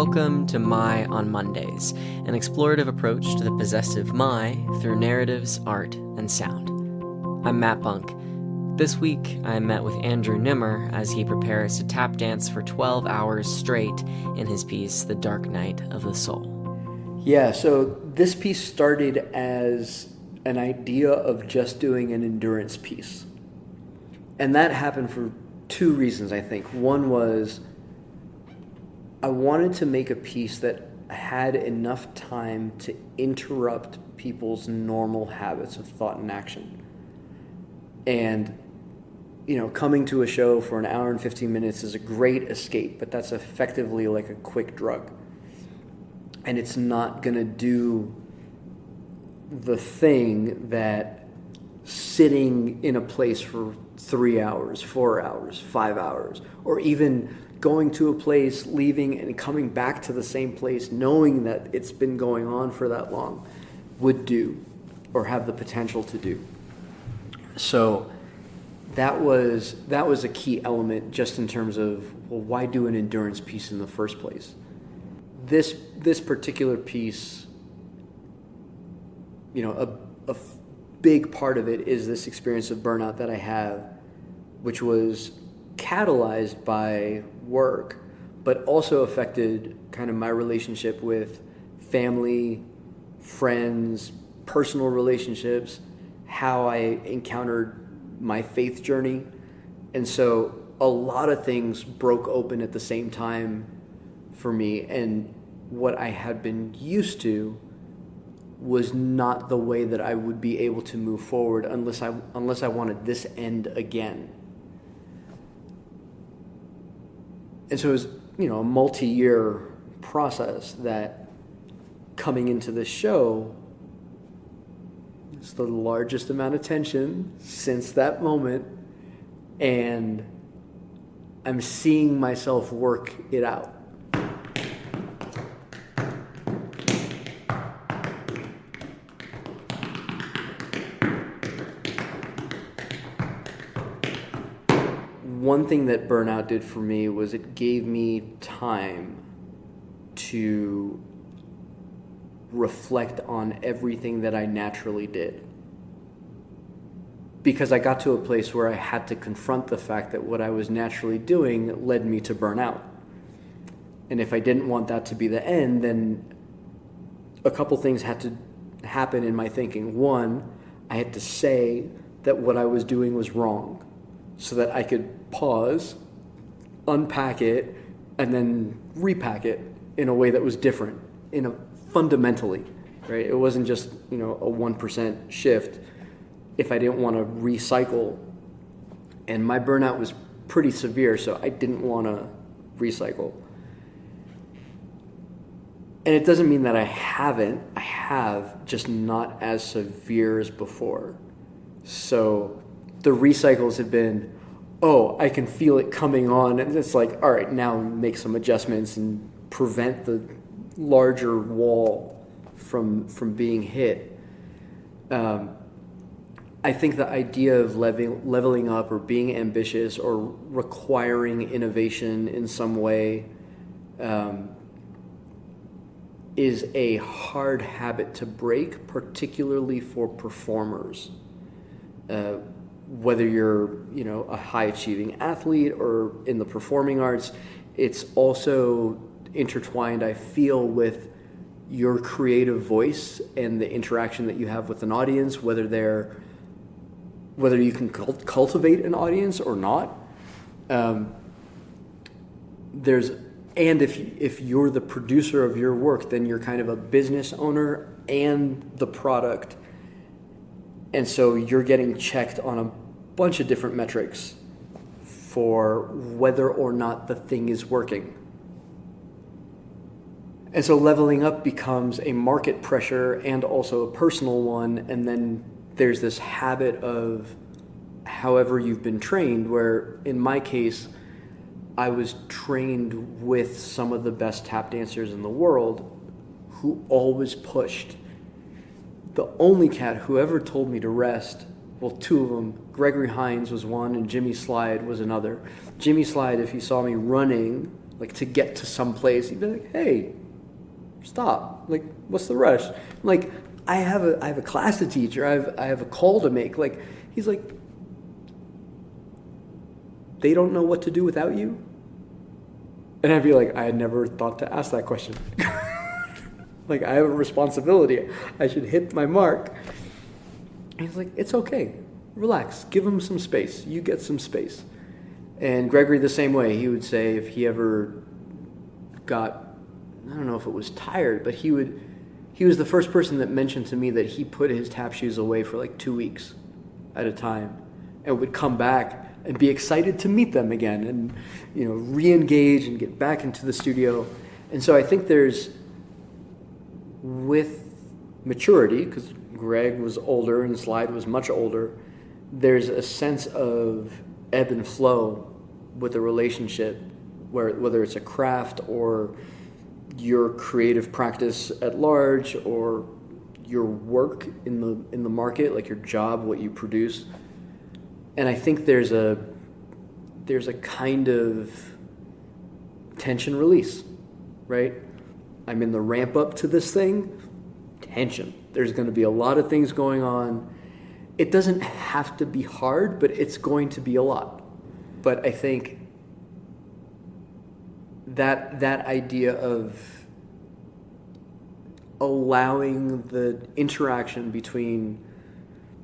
Welcome to My on Mondays, an explorative approach to the possessive my through narratives, art, and sound. I'm Matt Bunk. This week, I met with Andrew Nimmer as he prepares to tap dance for 12 hours straight in his piece, The Dark Night of the Soul. Yeah, so this piece started as an idea of just doing an endurance piece. And that happened for two reasons, I think. One was I wanted to make a piece that had enough time to interrupt people's normal habits of thought and action. And, coming to a show for an hour and 15 minutes is a great escape, but that's effectively like a quick drug. And it's not going to do the thing that sitting in a place for 3 hours, 4 hours, 5 hours, or even going to a place, leaving and coming back to the same place, knowing that it's been going on for that long, would do, or have the potential to do. So that was a key element just in terms of, well, why do an endurance piece in the first place? This particular piece, a big part of it is this experience of burnout that I have, which was catalyzed by work, but also affected kind of my relationship with family, friends, personal relationships, how I encountered my faith journey. And so a lot of things broke open at the same time for me, and what I had been used to was not the way that I would be able to move forward unless I wanted this end again. And so it was, a multi-year process that coming into this show, it's the largest amount of tension since that moment, and I'm seeing myself work it out. One thing that burnout did for me was it gave me time to reflect on everything that I naturally did. Because I got to a place where I had to confront the fact that what I was naturally doing led me to burnout. And if I didn't want that to be the end, then a couple things had to happen in my thinking. One, I had to say that what I was doing was wrong, so that I could pause, unpack it, and then repack it in a way that was different, fundamentally, right? It wasn't just, a 1% shift if I didn't want to recycle. And my burnout was pretty severe, so I didn't want to recycle. And it doesn't mean that I have, just not as severe as before. So the recycles have been, I can feel it coming on, and it's like, all right, now make some adjustments and prevent the larger wall from being hit. I think the idea of leveling up or being ambitious or requiring innovation in some way is a hard habit to break, particularly for performers. Whether you're, a high-achieving athlete or in the performing arts, it's also intertwined, I feel, with your creative voice and the interaction that you have with an audience, whether you can cultivate an audience or not. If you're the producer of your work, then you're kind of a business owner and the product. And so you're getting checked on a bunch of different metrics for whether or not the thing is working. And so leveling up becomes a market pressure and also a personal one. And then there's this habit of however you've been trained, where in my case, I was trained with some of the best tap dancers in the world who always pushed. The only cat who ever told me to rest, well, two of them, Gregory Hines was one and Jimmy Slide was another. Jimmy Slide, if he saw me running, like to get to some place. He'd be like, hey, stop. Like, what's the rush? Like, I have a class to teach, or I have a call to make. Like, he's like, they don't know what to do without you? And I'd be like, I had never thought to ask that question. Like, I have a responsibility. I should hit my mark. And he's like, it's okay. Relax. Give him some space. You get some space. And Gregory the same way. He would say if he ever got, I don't know if it was tired, but he was the first person that mentioned to me that he put his tap shoes away for like 2 weeks at a time and would come back and be excited to meet them again and, re-engage and get back into the studio. And so I think there's, with maturity, because Greg was older and Slide was much older, there's a sense of ebb and flow with a relationship, whether it's a craft or your creative practice at large or your work in the market, like your job, what you produce. And I think there's a kind of tension release, right? I'm in the ramp up to this thing, tension. There's going to be a lot of things going on. It doesn't have to be hard, but it's going to be a lot. But I think that idea of allowing the interaction between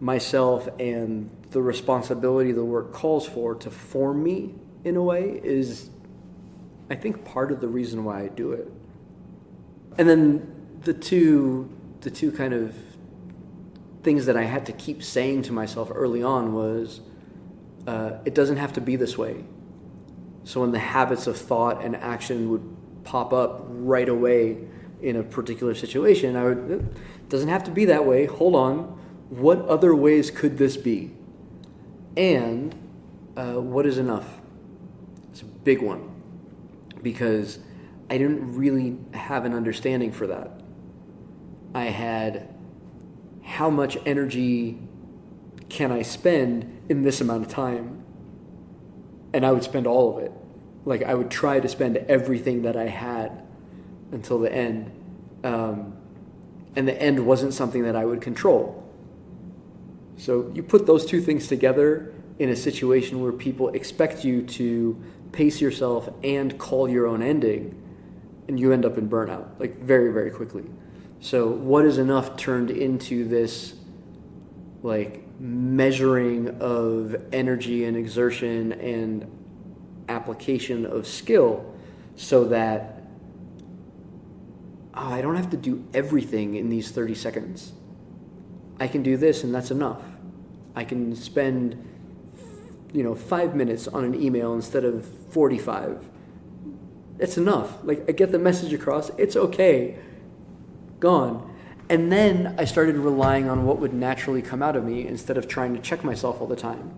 myself and the responsibility the work calls for to form me in a way is, I think, part of the reason why I do it. And then the two kind of things that I had to keep saying to myself early on was, it doesn't have to be this way. So when the habits of thought and action would pop up right away in a particular situation, it doesn't have to be that way. Hold on. What other ways could this be? And what is enough? It's a big one, because I didn't really have an understanding for that. I had, how much energy can I spend in this amount of time? And I would spend all of it. Like, I would try to spend everything that I had until the end. And the end wasn't something that I would control. So you put those two things together in a situation where people expect you to pace yourself and call your own ending, and you end up in burnout, like, very, very quickly. So what is enough turned into this, like, measuring of energy and exertion and application of skill, so that I don't have to do everything in these 30 seconds. I can do this, and that's enough. I can spend 5 minutes on an email instead of 45. It's enough. Like, I get the message across. It's okay. Gone. And then I started relying on what would naturally come out of me instead of trying to check myself all the time.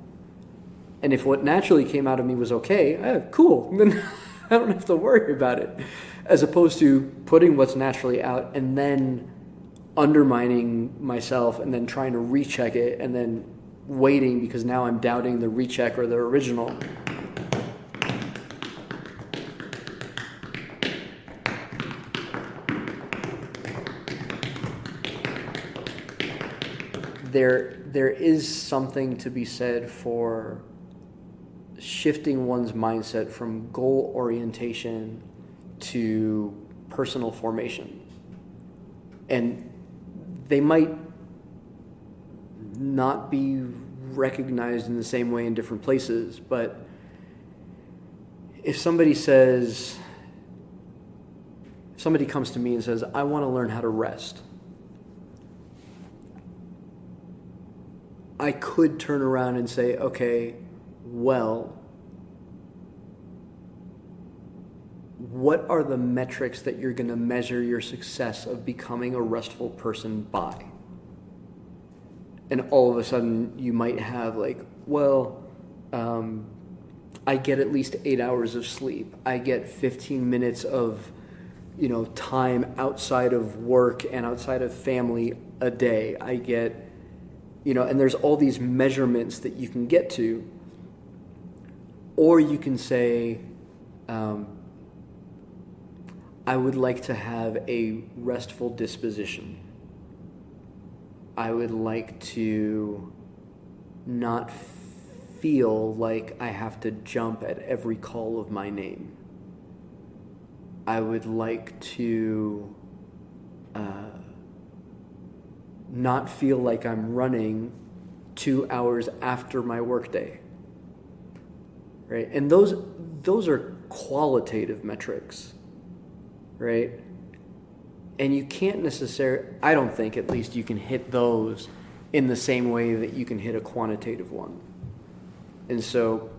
And if what naturally came out of me was okay, cool. Then I don't have to worry about it. As opposed to putting what's naturally out and then undermining myself and then trying to recheck it and then waiting because now I'm doubting the recheck or the original. There is something to be said for shifting one's mindset from goal orientation to personal formation. And they might not be recognized in the same way in different places, but if somebody comes to me and says, I want to learn how to rest, I could turn around and say, okay, well, what are the metrics that you're going to measure your success of becoming a restful person by? And all of a sudden you might have like, well, I get at least 8 hours of sleep. I get 15 minutes of, time outside of work and outside of family a day. I get, and there's all these measurements that you can get to. Or you can say, I would like to have a restful disposition. I would like to not feel like I have to jump at every call of my name. I would like to not feel like I'm running 2 hours after my workday, right? And those are qualitative metrics, right? And you can't necessarily, I don't think at least you can hit those in the same way that you can hit a quantitative one. And so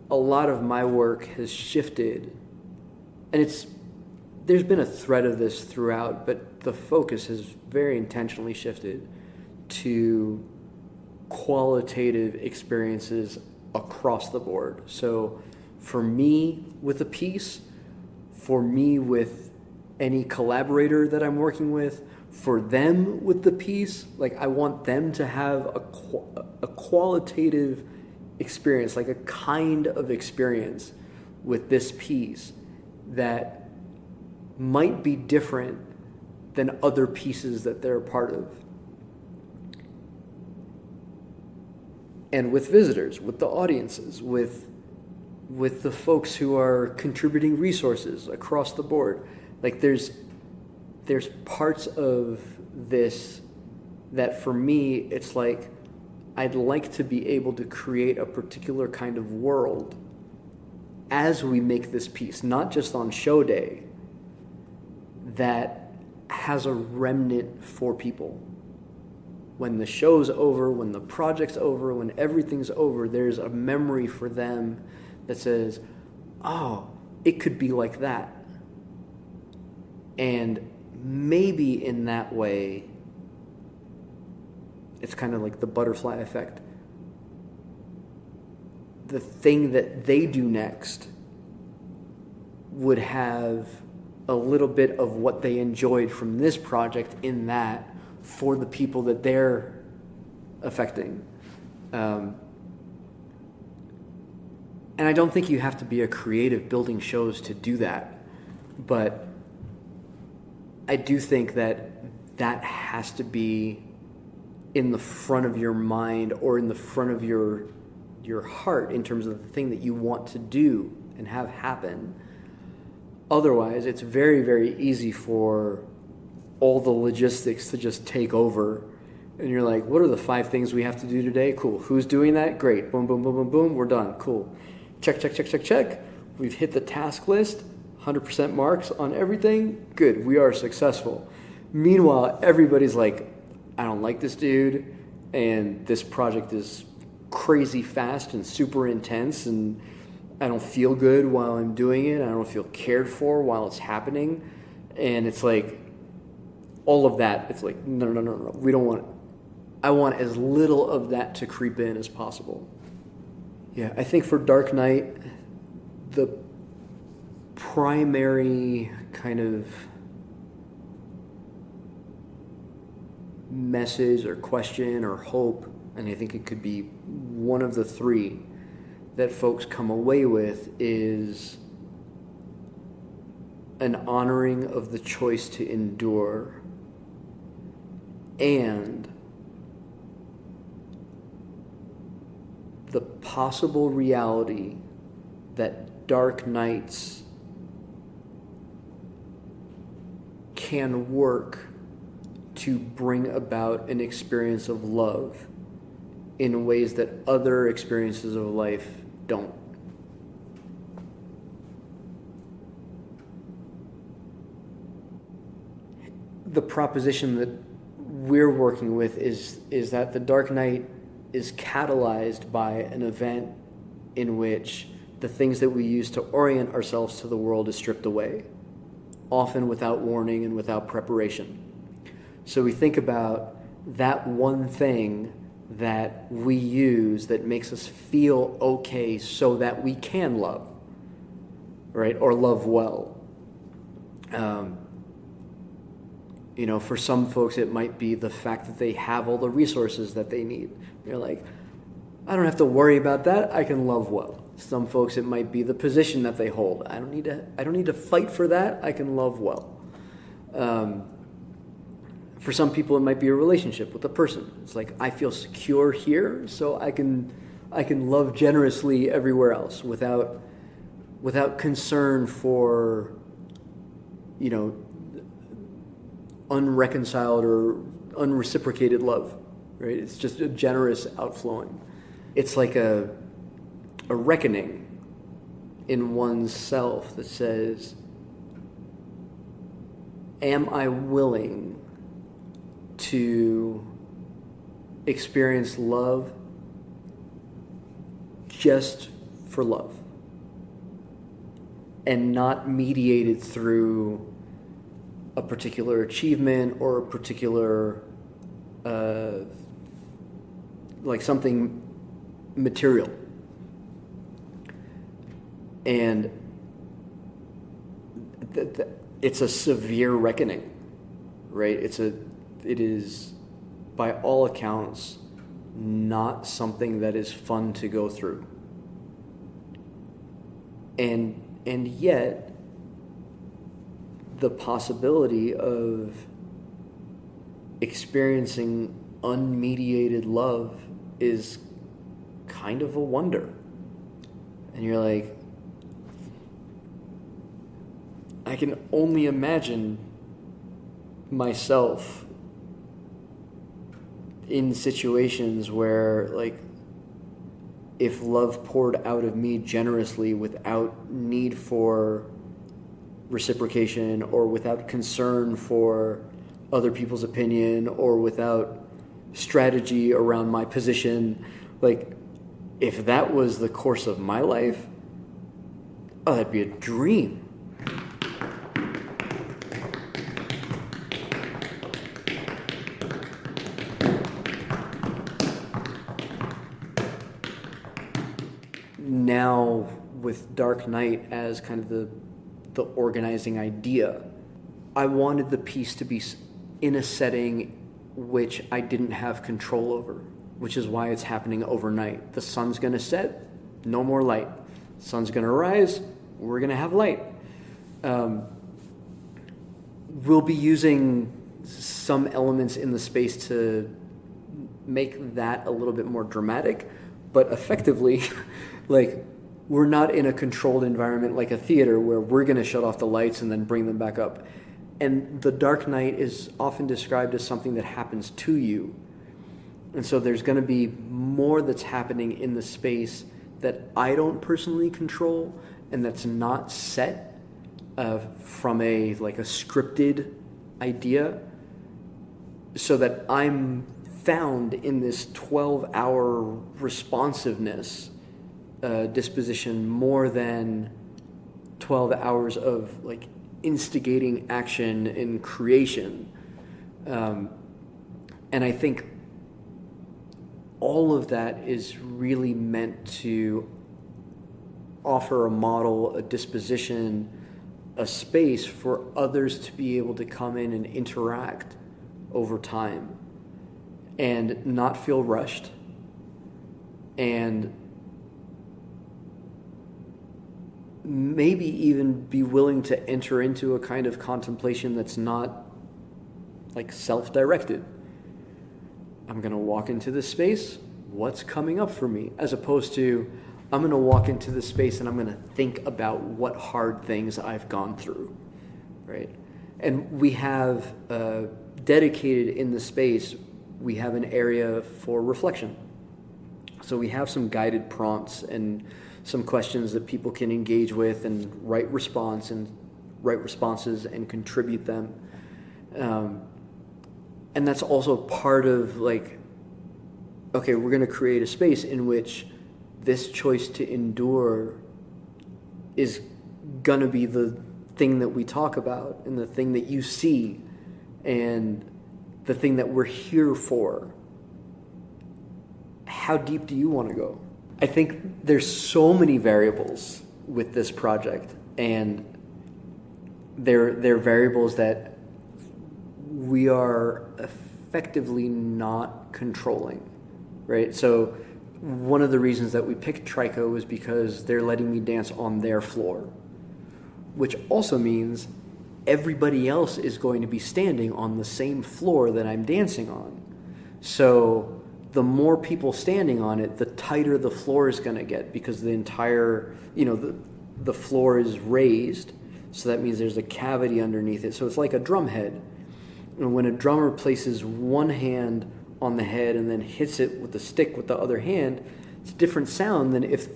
a lot of my work has shifted, and there's been a thread of this throughout, but the focus has very intentionally shifted to qualitative experiences across the board. So for me with a piece, for me with any collaborator that I'm working with, for them with the piece, like I want them to have a qualitative experience, like a kind of experience with this piece that might be different than other pieces that they're a part of. And with visitors, with the audiences, with the folks who are contributing resources across the board. Like there's parts of this that for me, it's like I'd like to be able to create a particular kind of world as we make this piece, not just on show day, that has a remnant for people. When the show's over, when the project's over, when everything's over, there's a memory for them that says, oh, it could be like that. And maybe in that way, it's kind of like the butterfly effect. The thing that they do next would have a little bit of what they enjoyed from this project in that for the people that they're affecting. And I don't think you have to be a creative building shows to do that. But I do think that has to be in the front of your mind or in the front of your heart in terms of the thing that you want to do and have happen. Otherwise, it's very, very easy for all the logistics to just take over. And you're like, what are the 5 things we have to do today? Cool. Who's doing that? Great. Boom, boom, boom, boom, boom. We're done. Cool. Check, check, check, check, check. We've hit the task list. 100% marks on everything. Good. We are successful. Meanwhile, everybody's like, I don't like this dude. And this project is crazy fast and super intense. And I don't feel good while I'm doing it. I don't feel cared for while it's happening. And it's like, all of that, it's like, no. We don't want it. I want as little of that to creep in as possible. Yeah, I think for Dark Knight, the primary kind of message or question or hope, and I think it could be one of the 3 that folks come away with, is an honoring of the choice to endure and the possible reality that dark nights can work to bring about an experience of love in ways that other experiences of life don't. The proposition that we're working with is that the Dark Knight is catalyzed by an event in which the things that we use to orient ourselves to the world is stripped away, often without warning and without preparation. So we think about that one thing that we use that makes us feel okay so that we can love, right? Or love well. For some folks, it might be the fact that they have all the resources that they need. You're like, I don't have to worry about that. I can love well. Some folks, it might be the position that they hold. I don't need to fight for that. I can love well. For some people, it might be a relationship with a person. It's like, I feel secure here, so I can love generously everywhere else without concern for, unreconciled or unreciprocated love, right? It's just a generous outflowing. It's like a reckoning in one's self that says, am I willing to experience love just for love and not mediated through a particular achievement or a particular like something material. And it's a severe reckoning, right? It is by all accounts not something that is fun to go through. And yet the possibility of experiencing unmediated love is kind of a wonder. And you're like, I can only imagine myself in situations where, like, if love poured out of me generously without need for reciprocation or without concern for other people's opinion or without strategy around my position, like, if that was the course of my life, oh, that'd be a dream. Now, with Dark Knight as kind of the organizing idea, I wanted the piece to be in a setting which I didn't have control over, which is why it's happening overnight. The sun's going to set, no more light. Sun's going to rise, we're going to have light. We'll be using some elements in the space to make that a little bit more dramatic, but effectively, like, we're not in a controlled environment like a theater where we're going to shut off the lights and then bring them back up. And the Dark Knight is often described as something that happens to you. And so there's going to be more that's happening in the space that I don't personally control and that's not set from a scripted idea, so that I'm found in this 12-hour responsiveness disposition more than 12 hours of like instigating action and creation. And I think all of that is really meant to offer a model, a disposition, a space for others to be able to come in and interact over time and not feel rushed and maybe even be willing to enter into a kind of contemplation that's not like self-directed. I'm going to walk into this space, what's coming up for me? As opposed to, I'm going to walk into this space and I'm going to think about what hard things I've gone through, right? And we have dedicated in the space, we have an area for reflection. So we have some guided prompts and some questions that people can engage with and write responses and contribute them. And that's also part of like, okay, we're going to create a space in which this choice to endure is going to be the thing that we talk about and the thing that you see and the thing that we're here for. How deep do you want to go? I think there's so many variables with this project, and they're variables that we are effectively not controlling, right? So one of the reasons that we picked Trico was because they're letting me dance on their floor, which also means everybody else is going to be standing on the same floor that I'm dancing on. So the more people standing on it, the tighter the floor is going to get, because the entire, the floor is raised. So that means there's a cavity underneath it. So it's like a drum head. And when a drummer places one hand on the head and then hits it with the stick with the other hand, it's a different sound than if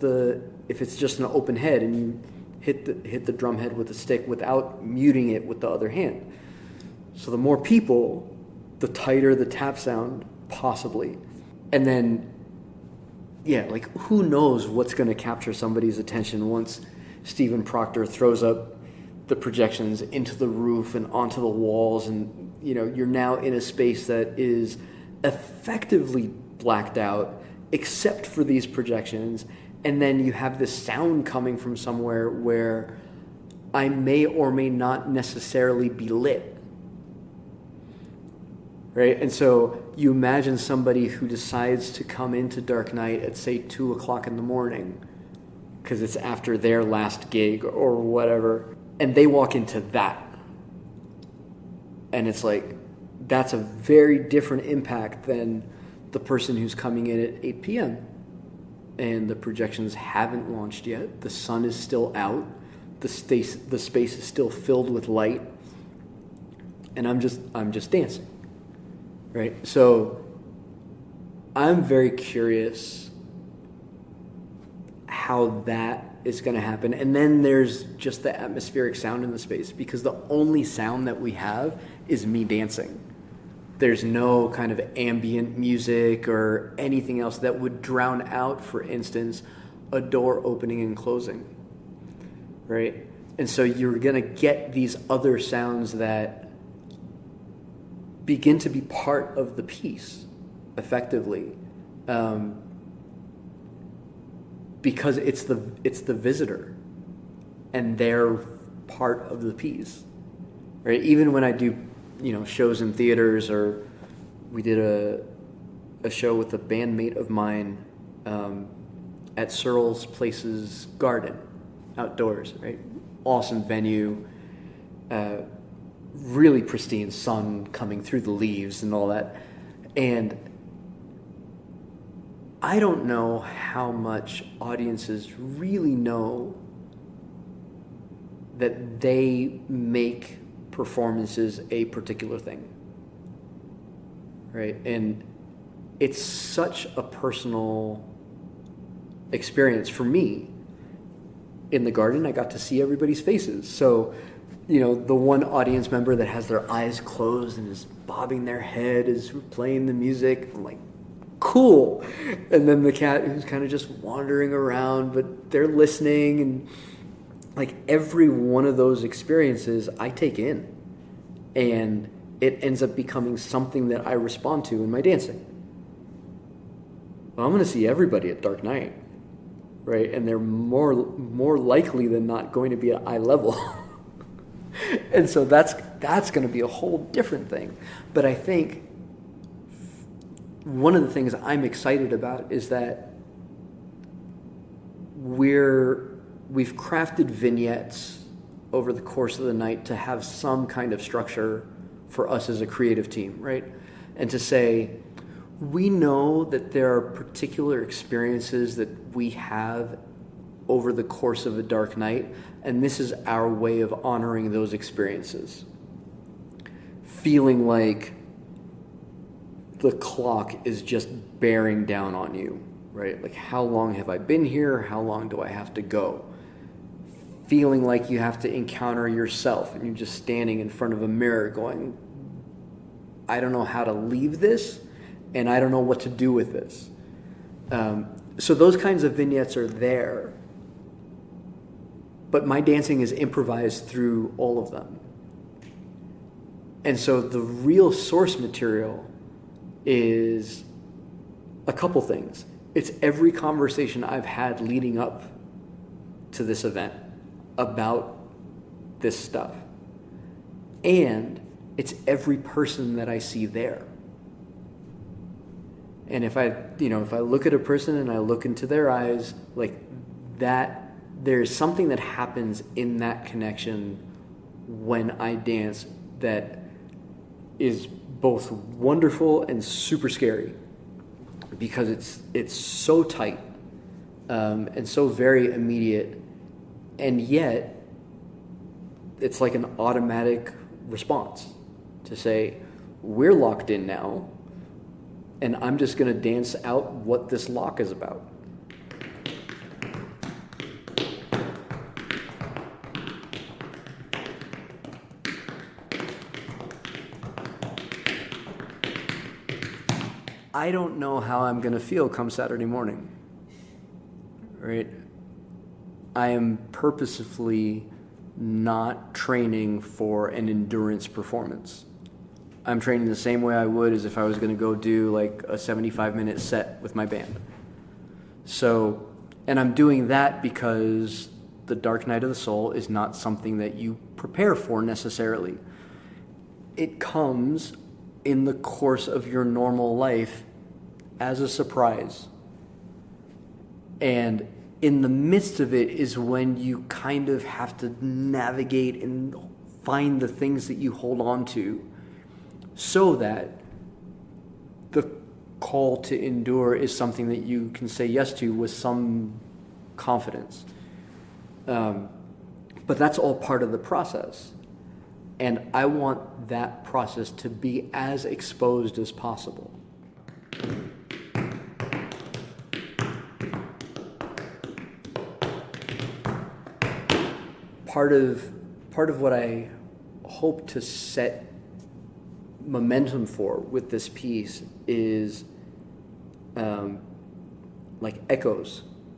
it's just an open head and you hit the drum head with the stick without muting it with the other hand. So the more people, the tighter the tap sound, possibly. And then, like, who knows what's going to capture somebody's attention once Stephen Proctor throws up the projections into the roof and onto the walls, and you're now in a space that is effectively blacked out except for these projections, and then you have this sound coming from somewhere where I may or may not necessarily be lit, right? And so you imagine somebody who decides to come into Dark Night at, say, 2 o'clock in the morning because it's after their last gig or whatever, and they walk into that, and it's like, that's a very different impact than the person who's coming in at 8 p.m. and the projections haven't launched yet. The sun is still out. The space is still filled with light, and I'm just dancing, right? So I'm very curious how that is going to happen. And then there's just the atmospheric sound in the space, because the only sound that we have is me dancing. There's no kind of ambient music or anything else that would drown out, for instance, a door opening and closing, right? And so you're going to get these other sounds that begin to be part of the piece, effectively, because it's the visitor, and they're part of the piece, right? Even when I do shows in theaters, or we did a show with a bandmate of mine at Searles Place's garden, outdoors, right? Awesome venue, really pristine sun coming through the leaves and all that. And I don't know how much audiences really know that they make performances a particular thing, right? And it's such a personal experience for me. In the garden, I got to see everybody's faces. So, the one audience member that has their eyes closed and is bobbing their head as we're playing the music, I'm like, cool. And then the cat who's kind of just wandering around, but they're listening, and like every one of those experiences I take in, and it ends up becoming something that I respond to in my dancing. Well, I'm going to see everybody at Dark Night, right? And they're more likely than not going to be at eye level. And so that's going to be a whole different thing. But I think one of the things I'm excited about is that we've crafted vignettes over the course of the night to have some kind of structure for us as a creative team, right? And to say, we know that there are particular experiences that we have over the course of a dark night, and this is our way of honoring those experiences. Feeling like the clock is just bearing down on you, right? Like, how long have I been here? How long do I have to go? Feeling like you have to encounter yourself, and you're just standing in front of a mirror going, I don't know how to leave this, and I don't know what to do with this. So those kinds of vignettes are there, but my dancing is improvised through all of them. And so the real source material is a couple things. It's every conversation I've had leading up to this event about this stuff. And it's every person that I see there. And if I look at a person and I look into their eyes, like that, there's something that happens in that connection when I dance that is both wonderful and super scary, because it's so tight, and so very immediate, and yet it's like an automatic response to say, we're locked in now, and I'm just going to dance out what this lock is about. I don't know how I'm going to feel come Saturday morning, right? I am purposefully not training for an endurance performance. I'm training the same way I would as if I was going to go do like a 75-minute set with my band. So, and I'm doing that because the Dark Night of the Soul is not something that you prepare for necessarily. It comes in the course of your normal life as a surprise. And in the midst of it is when you kind of have to navigate and find the things that you hold on to so that the call to endure is something that you can say yes to with some confidence. But that's all part of the process. And I want that process to be as exposed as possible. Part of what I hope to set momentum for with this piece is like echoes